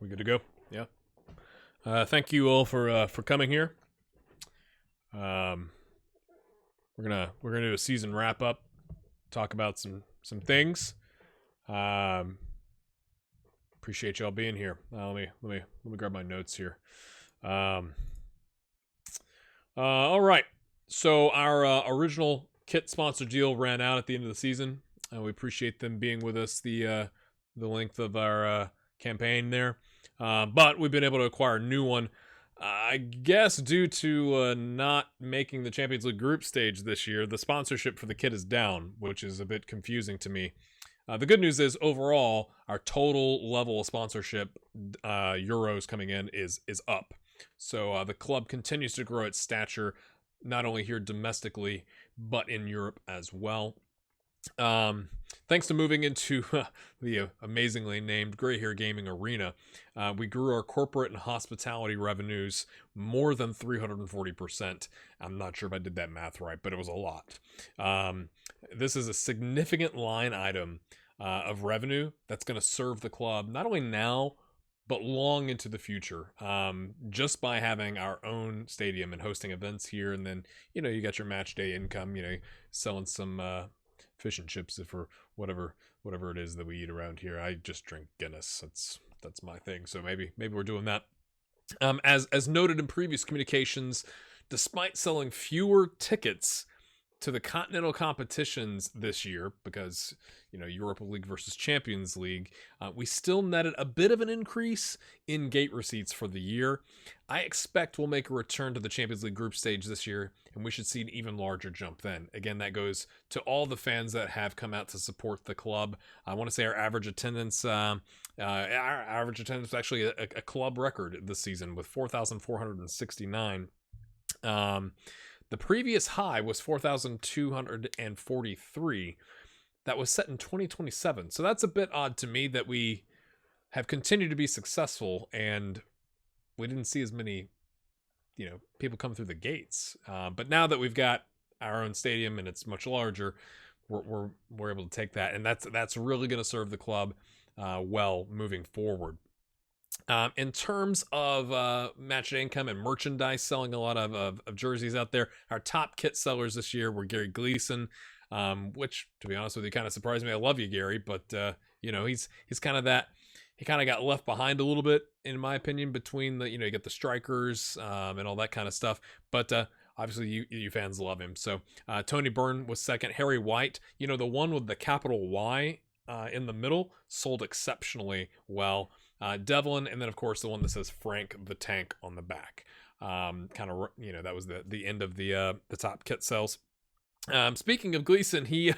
We good to go? Yeah. Thank you all for coming here. We're gonna do a season wrap up, talk about some things. Appreciate y'all being here. Let me grab my notes here. All right. So our original kit sponsor deal ran out at the end of the season. We appreciate them being with us the length of our campaign there. But we've been able to acquire a new one. I guess due to not making the Champions League group stage this year, the sponsorship for the kit is down, which is a bit confusing to me. The good news is overall, our total level of sponsorship, euros coming in, is up. So the club continues to grow its stature, not only here domestically, but in Europe as well. Thanks to moving into the amazingly named Grey Hair Gaming Arena, we grew our corporate and hospitality revenues more than 340%. I'm not sure if I did that math right, but it was a lot. This is a significant line item of revenue that's going to serve the club not only now, but long into the future, just by having our own stadium and hosting events here. And then, you got your match day income, selling some fish and chips for whatever it is that we eat around here. I just drink Guinness. That's my thing. So maybe we're doing that. As noted in previous communications, despite selling fewer tickets to the continental competitions this year, because Europa League versus Champions League, we still netted a bit of an increase in gate receipts for the year. I expect we'll make a return to the Champions League group stage this year, and we should see an even larger jump then. Again, that goes to all the fans that have come out to support the club. I want to say our average attendance, was actually a club record this season with 4,469. The previous high was 4,243. That was set in 2027. So that's a bit odd to me that we have continued to be successful and we didn't see as many, people come through the gates. But now that we've got our own stadium and it's much larger, we're able to take that, and that's really going to serve the club well moving forward. In terms of match day income and merchandise, selling a lot of jerseys out there, our top kit sellers this year were Gary Gleason, which, to be honest with you, kind of surprised me. I love you, Gary, but he's kind of that. He kind of got left behind a little bit, in my opinion, between the you get the strikers and all that kind of stuff. But obviously, you fans love him. So Tony Byrne was second. Harry White, the one with the capital Y in the middle, sold exceptionally well. Devlin, and then of course the one that says Frank the Tank on the back. That was the end of the top kit sales. Speaking of Gleason, he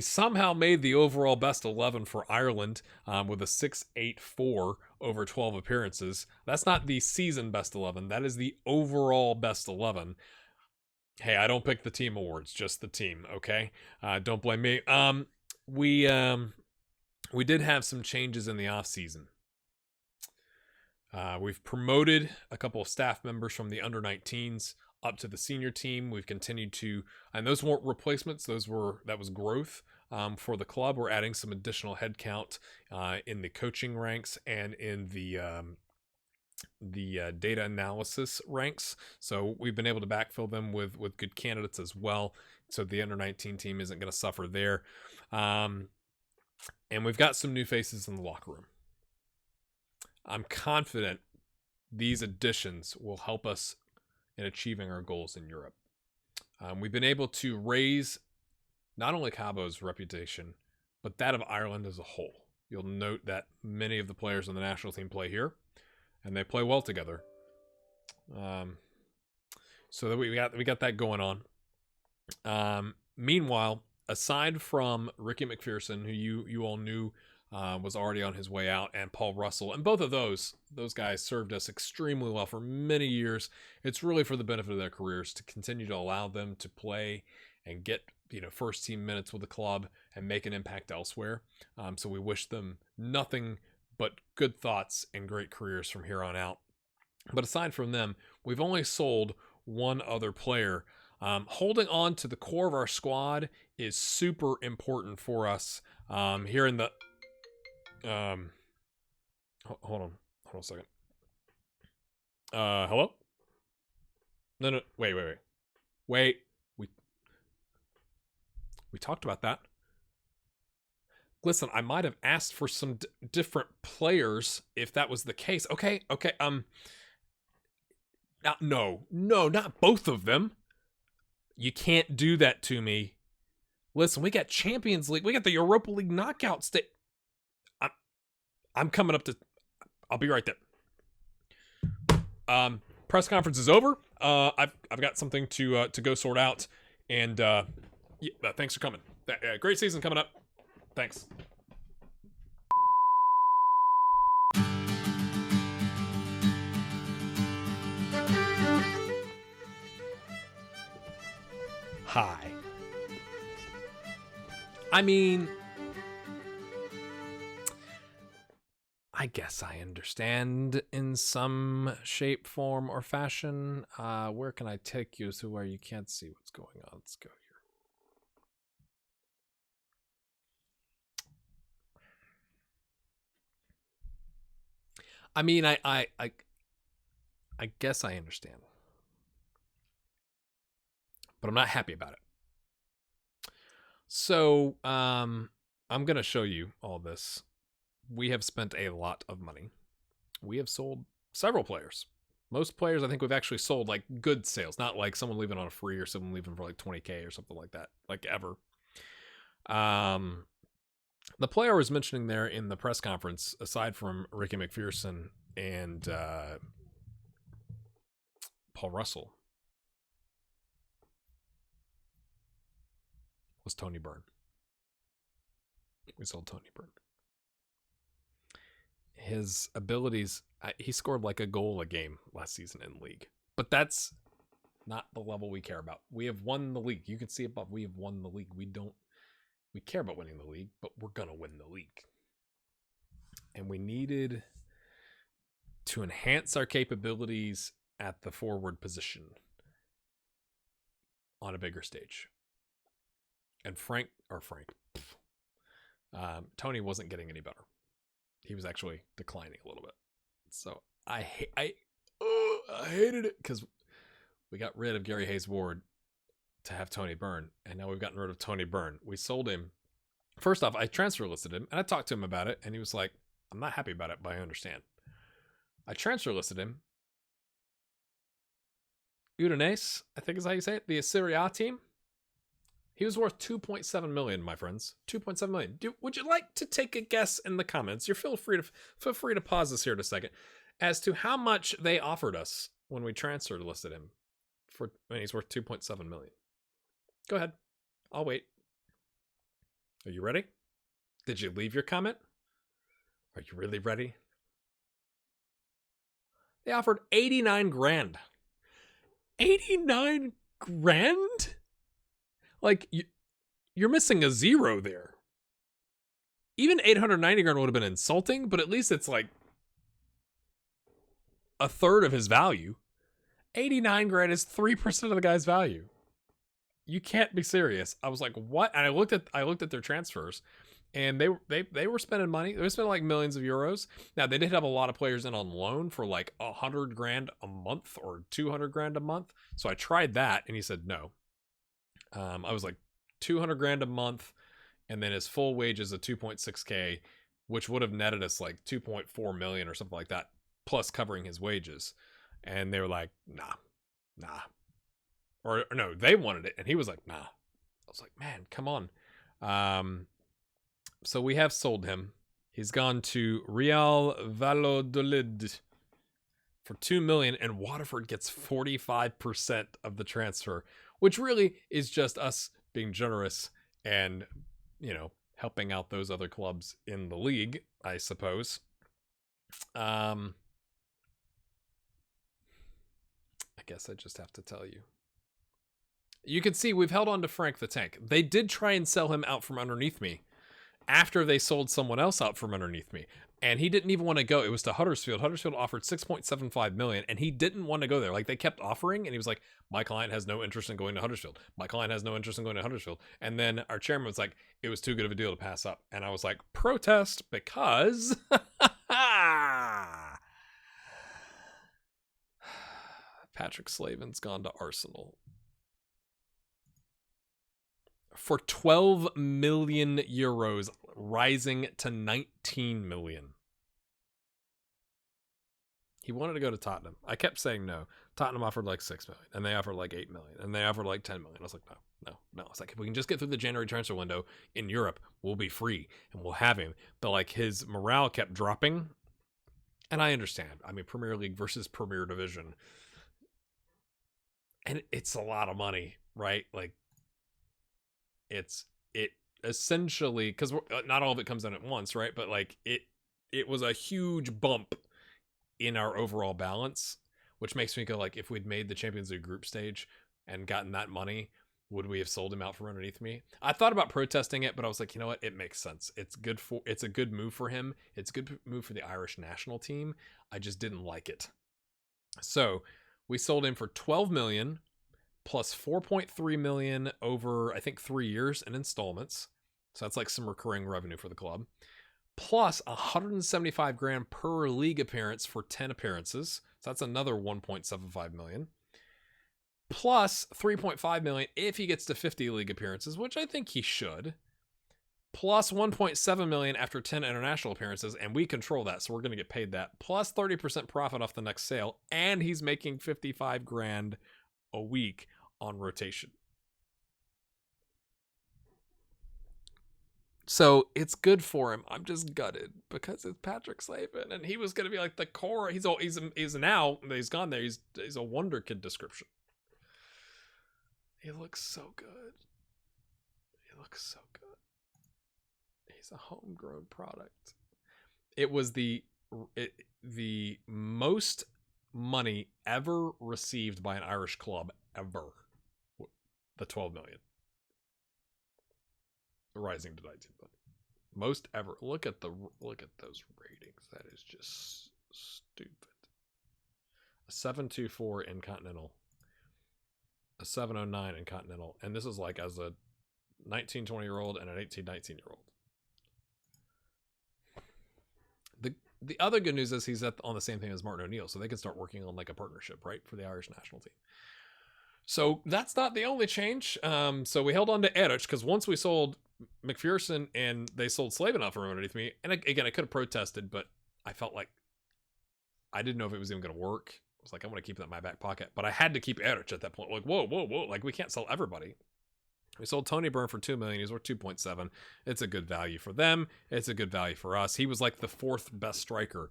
somehow made the overall best 11 for Ireland with a 6.84 over 12 appearances. That's not the season best 11. That is the overall best 11. Hey, I don't pick the team awards, just the team. Okay, don't blame me. We did have some changes in the off season. We've promoted a couple of staff members from the under-19s up to the senior team. We've continued to, and those weren't replacements. That was growth for the club. We're adding some additional headcount in the coaching ranks and in the data analysis ranks. So we've been able to backfill them with good candidates as well. So the under-19 team isn't going to suffer there. And we've got some new faces in the locker room. I'm confident these additions will help us in achieving our goals in Europe. We've been able to raise not only Cabo's reputation, but that of Ireland as a whole. You'll note that many of the players on the national team play here, and they play well together. So that we got that going on. Meanwhile, aside from Ricky McPherson, who you all knew was already on his way out, and Paul Russell, and both of those guys served us extremely well for many years. It's really for the benefit of their careers to continue to allow them to play and get first team minutes with the club and make an impact elsewhere. So we wish them nothing but good thoughts and great careers from here on out. But aside from them, we've only sold one other player. Holding on to the core of our squad is super important for us here in the Hold on a second. Hello? No, wait. We talked about that. Listen, I might have asked for some different players if that was the case. Okay. No, not both of them. You can't do that to me. Listen, we got Champions League. We got the Europa League knockout stage. I'm coming up to... I'll be right there. Press conference is over. I've got something to go sort out. And thanks for coming. Great season coming up. Thanks. Hi. I mean, I guess I understand in some shape, form, or fashion. Where can I take you to where you can't see what's going on? Let's go here. I mean, I guess I understand, but I'm not happy about it. So, I'm going to show you all this. We have spent a lot of money. We have sold several players. Most players, I think we've actually sold like good sales, not like someone leaving on a free or someone leaving for like 20K or something like that, like ever. The player I was mentioning there in the press conference, aside from Ricky McPherson and Paul Russell, was Tony Byrne. We sold Tony Byrne. His abilities, he scored like a goal a game last season in league, but that's not the level we care about. We have won the league. You can see above, we have won the league. We care about winning the league, but we're going to win the league. And we needed to enhance our capabilities at the forward position on a bigger stage. And Tony wasn't getting any better. He was actually declining a little bit. So I hated it because we got rid of Gary Hayes-Ward to have Tony Byrne, and now we've gotten rid of Tony Byrne. We sold him. First off, I transfer listed him, and I talked to him about it, and he was like, I'm not happy about it, but I understand. I transfer listed him. Udinese, I think is how you say it, the Serie A team. He was worth 2.7 million, my friends. 2.7 million. Would you like to take a guess in the comments? Feel free to pause this here in a second as to how much they offered us when we transfer listed him for when he's worth 2.7 million. Go ahead. I'll wait. Are you ready? Did you leave your comment? Are you really ready? They offered 89 grand. 89 grand? Like, you're missing a zero there. Even 890 grand would have been insulting, but at least it's like a third of his value. 89 grand is 3% of the guy's value. You can't be serious. I was like, what? And I looked at their transfers, and they were spending money. They were spending like millions of euros. Now, they did have a lot of players in on loan for like 100 grand a month or 200 grand a month. So I tried that, and he said no. I was like 200 grand a month, and then his full wages of 2.6K, which would have netted us like 2.4 million or something like that, plus covering his wages. And they were like, nah. Or no, they wanted it, and he was like, nah. I was like, man, come on. So we have sold him. He's gone to Real Valladolid for 2 million, and Waterford gets 45% of the transfer, which really is just us being generous and, helping out those other clubs in the league, I suppose. I guess I just have to tell you. You can see we've held on to Frank the Tank. They did try and sell him out from underneath me after they sold someone else out from underneath me. And he didn't even want to go. It was to Huddersfield. Huddersfield offered 6.75 million, and he didn't want to go there. Like, they kept offering, and he was like, my client has no interest in going to Huddersfield. My client has no interest in going to Huddersfield. And then our chairman was like, it was too good of a deal to pass up. And I was like, protest, because Patrick Slavin's gone to Arsenal for 12 million euros, rising to 19 million. He wanted to go to Tottenham. I kept saying no. Tottenham offered like 6 million, and they offered like 8 million, and they offered like 10 million. I was like, no. It's like, if we can just get through the January transfer window in Europe, we'll be free and we'll have him. But like, his morale kept dropping, and I understand. I mean, Premier League versus Premier Division, and it's a lot of money, right? Like, it essentially, because not all of it comes in at once, right? But like, it was a huge bump in our overall balance, which makes me go like, if we'd made the Champions League group stage and gotten that money, would we have sold him out from underneath me? I thought about protesting it, but I was like, you know what? It makes sense. It's a good move for him. It's a good move for the Irish national team. I just didn't like it. So we sold him for 12 million plus 4.3 million over, I think, 3 years in installments. So that's like some recurring revenue for the club. Plus 175 grand per league appearance for 10 appearances. So that's another 1.75 million. Plus 3.5 million if he gets to 50 league appearances, which I think he should. Plus 1.7 million after 10 international appearances, and we control that, so we're going to get paid that. Plus 30% profit off the next sale, and he's making 55 grand a week on rotation. So it's good for him. I'm just gutted because it's Patrick Slavin, and he was going to be like the core. He's now that he's gone there. He's a wonder kid description. He looks so good. He's a homegrown product. It was the most money ever received by an Irish club ever. The 12 million. Rising to 19 million. Most ever. Look at those ratings. That is just stupid. A 724 in Continental. A 709 in Continental. And this is like as a 19, 20-year-old and an 18, 19-year-old. The other good news is he's on the same thing as Martin O'Neill, so they can start working on like a partnership, right, for the Irish national team. So that's not the only change. So we held on to Erich because once we sold McPherson and they sold Slavin out from underneath me, and again, I could have protested, but I felt like I didn't know if it was even going to work. I was like, I want to keep that in my back pocket, but I had to keep Erich at that point. Like, whoa, like we can't sell everybody. We sold Tony Byrne for 2 million. He's worth 2.7. It's a good value for them. It's a good value for us. He was like the 4th best striker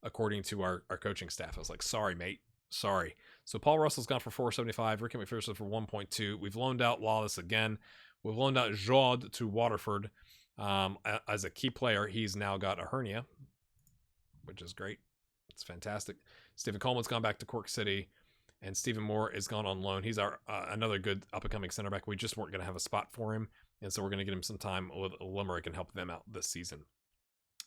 according to our coaching staff. I was like, sorry, mate. Sorry. So Paul Russell's gone for 4.75. Ricky McPherson for 1.2. We've loaned out Lawless again. We've loaned out Jod to Waterford as a key player. He's now got a hernia, which is great. It's fantastic. Stephen Coleman's gone back to Cork City. And Stephen Moore is gone on loan. He's our another good up-and-coming center back. We just weren't going to have a spot for him. And so we're going to get him some time with Limerick and help them out this season.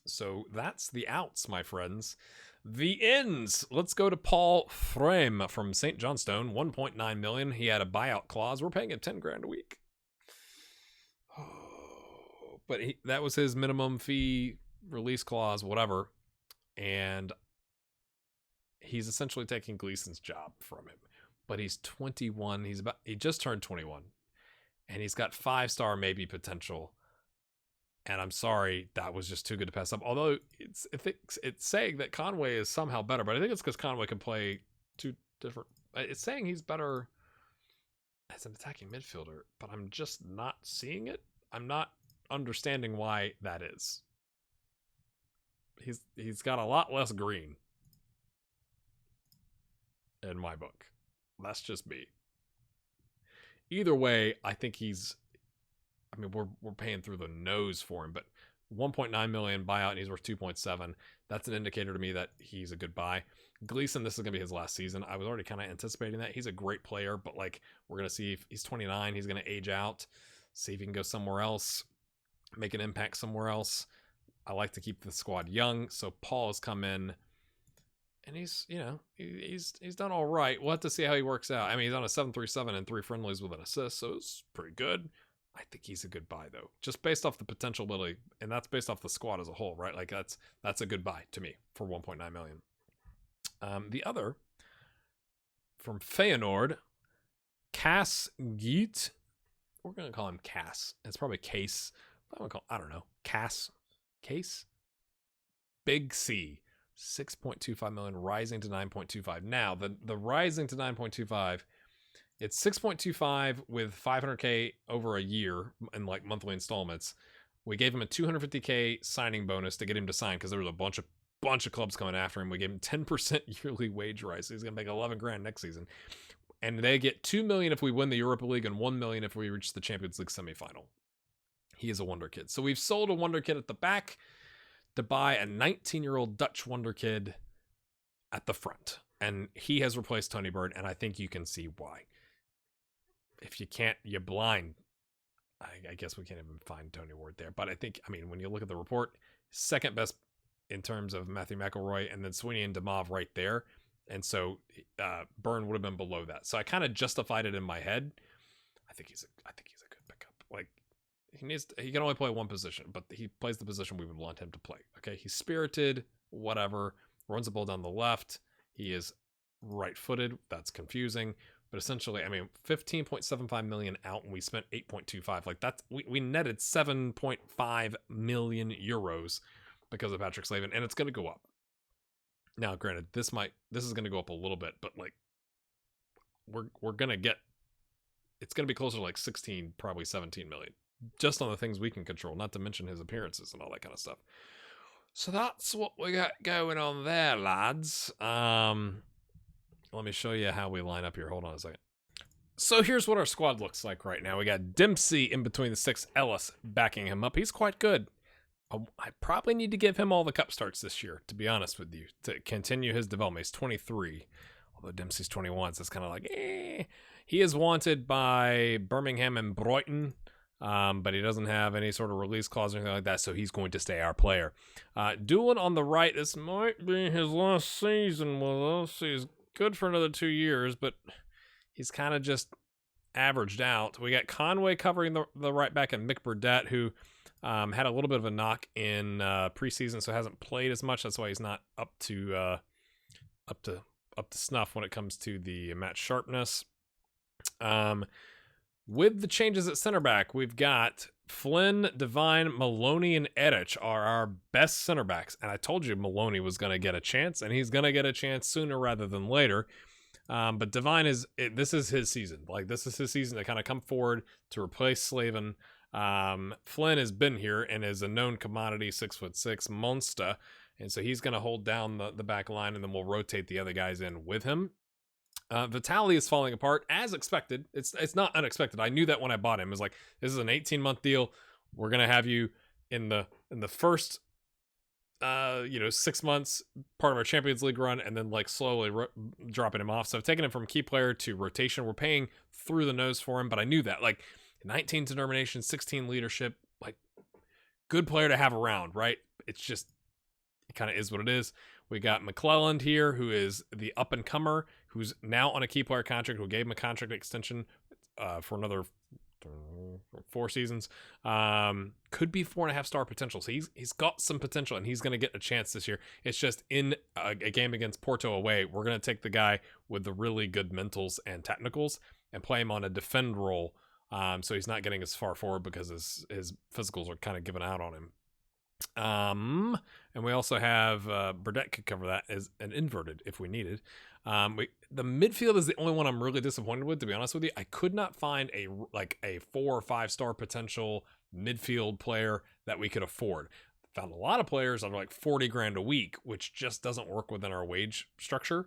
So that's the outs, my friends. The ins. Let's go to Paul Frame from St. Johnstone. 1.9 million. He had a buyout clause. We're paying him 10 grand a week. But that was his minimum fee release clause, whatever. And he's essentially taking Gleason's job from him, but he's 21. He just turned 21, and he's got 5-star maybe potential. And I'm sorry, that was just too good to pass up. Although it's saying that Conway is somehow better, but I think it's because Conway can play two different. It's saying he's better as an attacking midfielder, but I'm just not seeing it. I'm not understanding why that is. He's got a lot less green. In my book. That's just me. Either way, I think we're paying through the nose for him, but 1.9 million buyout and he's worth 2.7. That's an indicator to me that he's a good buy. Gleason, this is going to be his last season. I was already kind of anticipating that. He's a great player, but like we're going to see if he's 29, he's going to age out, see if he can go somewhere else, make an impact somewhere else. I like to keep the squad young, so Paul has come in. And he's done all right. We'll have to see how he works out. I mean, he's on a 7.37 and 3 friendlies with an assist, so it's pretty good. I think he's a good buy, though, just based off the potential ability, and that's based off the squad as a whole, right? Like that's a good buy to me for 1.9 million. The other from Feyenoord, Cass Geet. We're going to call him Cass. It's probably Case. I don't know. Cass. Case? Big C. 6.25 million, rising to 9.25. Now, the rising to 9.25, it's 6.25 with 500K over a year in like monthly installments. We gave him a 250K signing bonus to get him to sign because there was a bunch of clubs coming after him. We gave him 10% yearly wage rise. So he's going to make 11 grand next season. And they get 2 million if we win the Europa League and 1 million if we reach the Champions League semifinal. He is a wonder kid. So we've sold a wonder kid at the back to buy a 19-year-old Dutch wonder kid at the front. And he has replaced Tony Bird, and I think you can see why. If you can't, you're blind. I guess we can't even find Tony Ward there. But when you look at the report, second best in terms of Matthew McElroy, and then Sweeney and Demov right there. And so Byrne would have been below that. So I kind of justified it in my head. I think he's a good pickup. Like he can only play one position, but he plays the position we would want him to play. Okay, he's spirited, whatever, runs the ball down the left. He is right-footed. That's confusing. But essentially, 15.75 million out, and we spent 8.25. Like that's we netted 7.5 million euros because of Patrick Slavin, and it's going to go up. Now, granted, this is going to go up a little bit, but like we're going to get, it's going to be closer to like 16, probably 17 million, just on the things we can control, not to mention his appearances and all that kind of stuff. So that's what we got going on there, lads. Let me show you how we line up here. Hold on a second. So here's what our squad looks like right now. We got Dempsey in between the six, Ellis backing him up. He's quite good. I probably need to give him all the cup starts this year, to be honest with you, to continue his development. He's 23, although Dempsey's 21, so it's kind of like, He is wanted by Birmingham and Brighton, but he doesn't have any sort of release clause or anything like that, so he's going to stay our player. Doolin on the right, this might be his last season with us. He's good for another 2 years, but he's kind of just averaged out. We got Conway covering the right back and Mick Burdett, who had a little bit of a knock in preseason, so hasn't played as much. That's why he's not up to snuff when it comes to the match sharpness. With the changes at center back, we've got Flynn, Devine, Maloney, and Erich are our best center backs. And I told you Maloney was going to get a chance, and he's going to get a chance sooner rather than later. But Devine this is his season. Like, this is his season to kind of come forward to replace Slavin. Flynn has been here and is a known commodity 6'6" monster. And so he's going to hold down the back line, and then we'll rotate the other guys in with him. Vitali is falling apart as expected. It's not unexpected. I knew that when I bought him. It was like, this is an 18-month deal. We're going to have you in the first 6 months, part of our Champions League run, and then like slowly dropping him off. So I've taken him from key player to rotation. We're paying through the nose for him, but I knew that. Like, 19 determination, 16 leadership, like, good player to have around, right? It kind of is what it is. We got McClelland here, who is the up-and-comer, who's now on a key player contract. We gave him a contract extension for another 4 seasons. Could be 4.5-star potential. So he's got some potential, and he's going to get a chance this year. It's just in a game against Porto away, we're going to take the guy with the really good mentals and technicals and play him on a defend role. So he's not getting as far forward because his physicals are kind of giving out on him. And we also have Burdett could cover that as an inverted if we needed. The midfield is the only one I'm really disappointed with, to be honest with you. I could not find a 4 or 5-star potential midfield player that we could afford. Found a lot of players that are like 40 grand a week, which just doesn't work within our wage structure.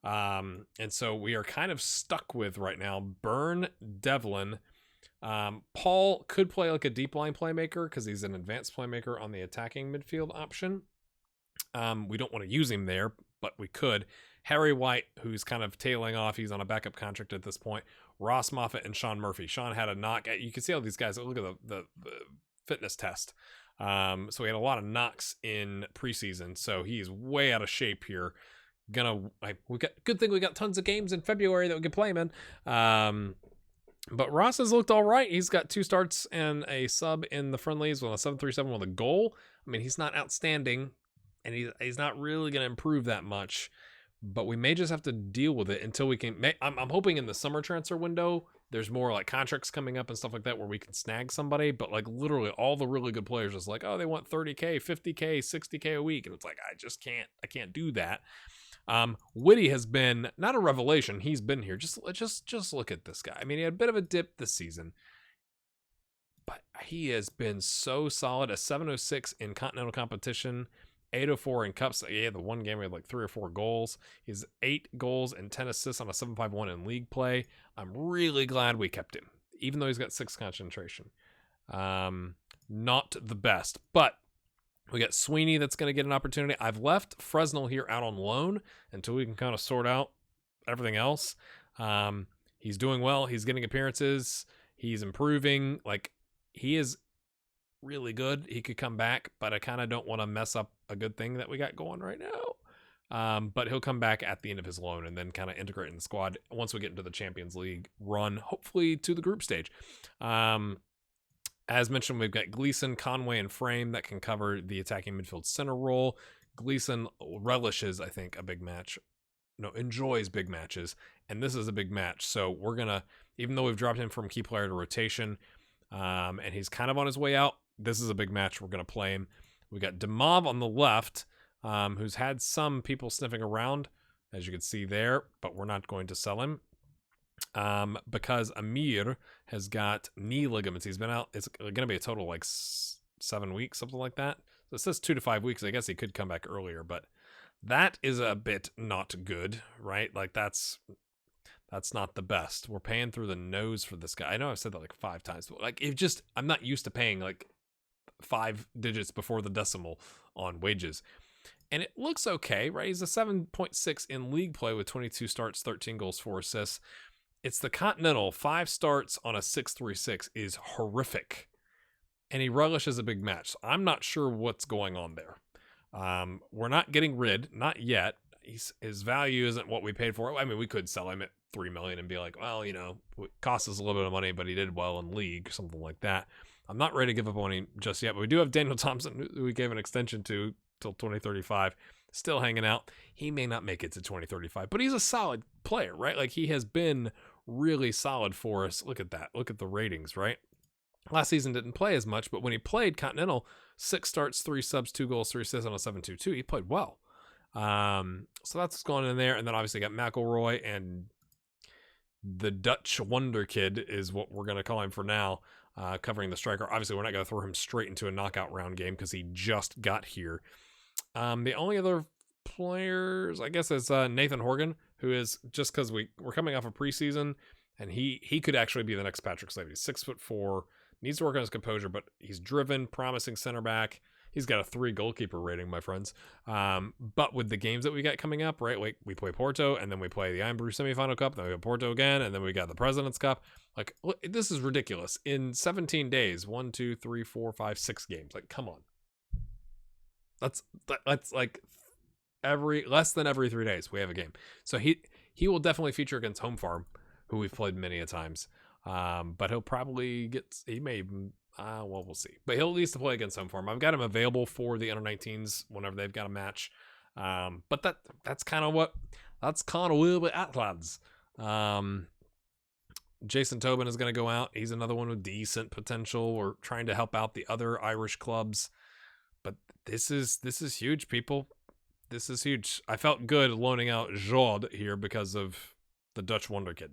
And so we are kind of stuck with right now Byrne, Devlin. Paul could play like a deep line playmaker because he's an advanced playmaker on the attacking midfield option. We don't want to use him there, but we could. Harry White, who's kind of tailing off. He's on a backup contract at this point. Ross Moffat and Sean Murphy. Sean had a knock. You can see all these guys. Look at the fitness test. So we had a lot of knocks in preseason. So he's way out of shape here. Good thing we got tons of games in February that we could play him in. But Ross has looked all right. He's got 2 starts and a sub in the friendlies with a 7.37 with a goal. I mean, he's not outstanding, and he's not really going to improve that much. but we may just have to deal with it until we can. I'm hoping in the summer transfer window, there's more like contracts coming up and stuff like that where we can snag somebody. But like literally all the really good players is like, oh, they want 30K, 50K, 60K a week. And it's like, I can't do that. Whitty has been not a revelation. He's been here. Just look at this guy. I mean, he had a bit of a dip this season, but he has been so solid. A 706 in continental competition, 804 in cups. Yeah, the one game we had like 3 or 4 goals. He's 8 goals and 10 assists on a 751 in league play. I'm really glad we kept him, even though he's got 6 concentration. Not the best, but we got Sweeney that's going to get an opportunity. I've left Fresnel here out on loan until we can kind of sort out everything else. He's doing well. He's getting appearances. He's improving. Like, he is really good. He could come back, but I kind of don't want to mess up a good thing that we got going right now. But he'll come back at the end of his loan and then kind of integrate in the squad once we get into the Champions League run, hopefully to the group stage. As mentioned, we've got Gleason, Conway, and Frame that can cover the attacking midfield center role. Gleason relishes, I think, a big match. Enjoys big matches, and this is a big match. So we're going to, even though we've dropped him from key player to rotation, and he's kind of on his way out, this is a big match. We're going to play him. We got Demov on the left, who's had some people sniffing around, as you can see there, but we're not going to sell him. Because Amir has got knee ligaments. He's been out. It's going to be a total like 7 weeks, something like that. So it says 2 to 5 weeks. I guess he could come back earlier, but that is a bit not good, right? Like that's not the best. We're paying through the nose for this guy. I know I've said that like 5 times, but like I'm not used to paying like 5 digits before the decimal on wages. And it looks okay, right? He's a 7.6 in league play with 22 starts, 13 goals, 4 assists. It's the Continental. 5 starts on a 6.36 is horrific. And he relishes a big match. So I'm not sure what's going on there. We're not getting rid, not yet. His value isn't what we paid for. I mean, we could sell him at $3 million and be like, well, it cost us a little bit of money, but he did well in league, something like that. I'm not ready to give up on him just yet, but we do have Daniel Thompson, who we gave an extension to till 2035. Still hanging out. He may not make it to 2035, but he's a solid player, right? Like, he has been really solid for us. Look at that. Look at the ratings, right? Last season didn't play as much, but when he played Continental, 6 starts, 3 subs, 2 goals, 3 assists on a 7.22. He played well. So that's what's going in there. And then obviously got McElroy, and the Dutch Wonder Kid is what we're going to call him for now, covering the striker. Obviously, we're not going to throw him straight into a knockout round game because he just got here. The only other players, I guess, is Nathan Horgan, who is, just because we're coming off a preseason, and he could actually be the next Patrick Slade. He's 6'4", needs to work on his composure, but he's driven, promising center back. He's got a 3 goalkeeper rating, my friends. But with the games that we got coming up, right? Like, we play Porto, and then we play the Ironbrew semifinal cup, then we got Porto again, and then we got the President's Cup. Like, look, this is ridiculous. In 17 days, 1, 2, 3, 4, 5, 6 games. Like, come on. That's like less than every 3 days we have a game. So he will definitely feature against Home Farm, who we've played many a times. But he'll probably we'll see. But he'll at least play against Home Farm. I've got him available for the under-19s whenever they've got a match. But that's kind of where we're at, lads. Jason Tobin is going to go out. He's another one with decent potential. We're trying to help out the other Irish clubs. But this is huge, people. This is huge. I felt good loaning out Jod here because of the Dutch Wonder Kid.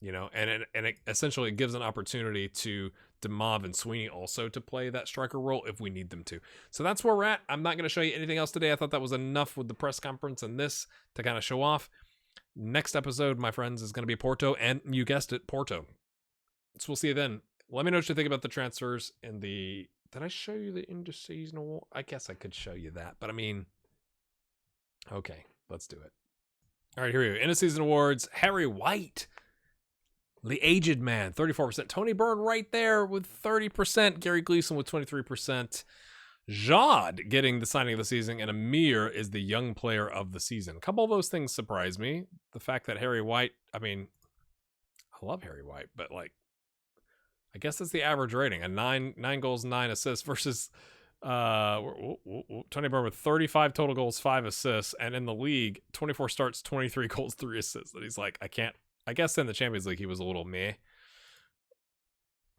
And it essentially gives an opportunity to Demov and Sweeney also to play that striker role if we need them to. So that's where we're at. I'm not going to show you anything else today. I thought that was enough with the press conference and this to kind of show off. Next episode, my friends, is going to be Porto, and you guessed it, Porto. So we'll see you then. Let me know what you think about the transfers and the... Did I show you the interseason award? I guess I could show you that, but I mean... Okay, let's do it. All right, here we go. Interseason awards. Harry White, the aged man, 34%. Tony Byrne right there with 30%. Gary Gleason with 23%. Jod getting the signing of the season, and Amir is the young player of the season. A couple of those things surprise me. The fact that Harry White, I mean, I love Harry White, but like, I guess that's the average rating. A 9 goals, 9 assists versus Tony Burr with 35 total goals, 5 assists, and in the league, 24 starts, 23 goals, 3 assists. And he's like, I guess in the Champions League he was a little meh.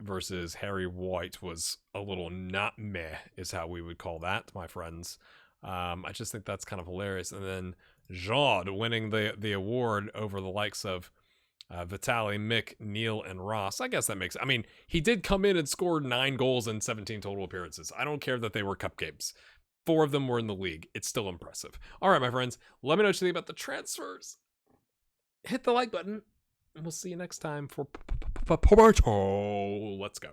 Versus Harry White was a little not meh, is how we would call that, my friends. I just think that's kind of hilarious. And then Jod winning the award over the likes of Vitaly, Mick, Neil, and Ross. I guess that makes... I mean, he did come in and scored 9 goals in 17 total appearances. I don't care that they were cup games. 4 of them were in the league. It's still impressive. All right, my friends. Let me know what you think about the transfers. Hit the like button. And we'll see you next time for Porto. Let's go.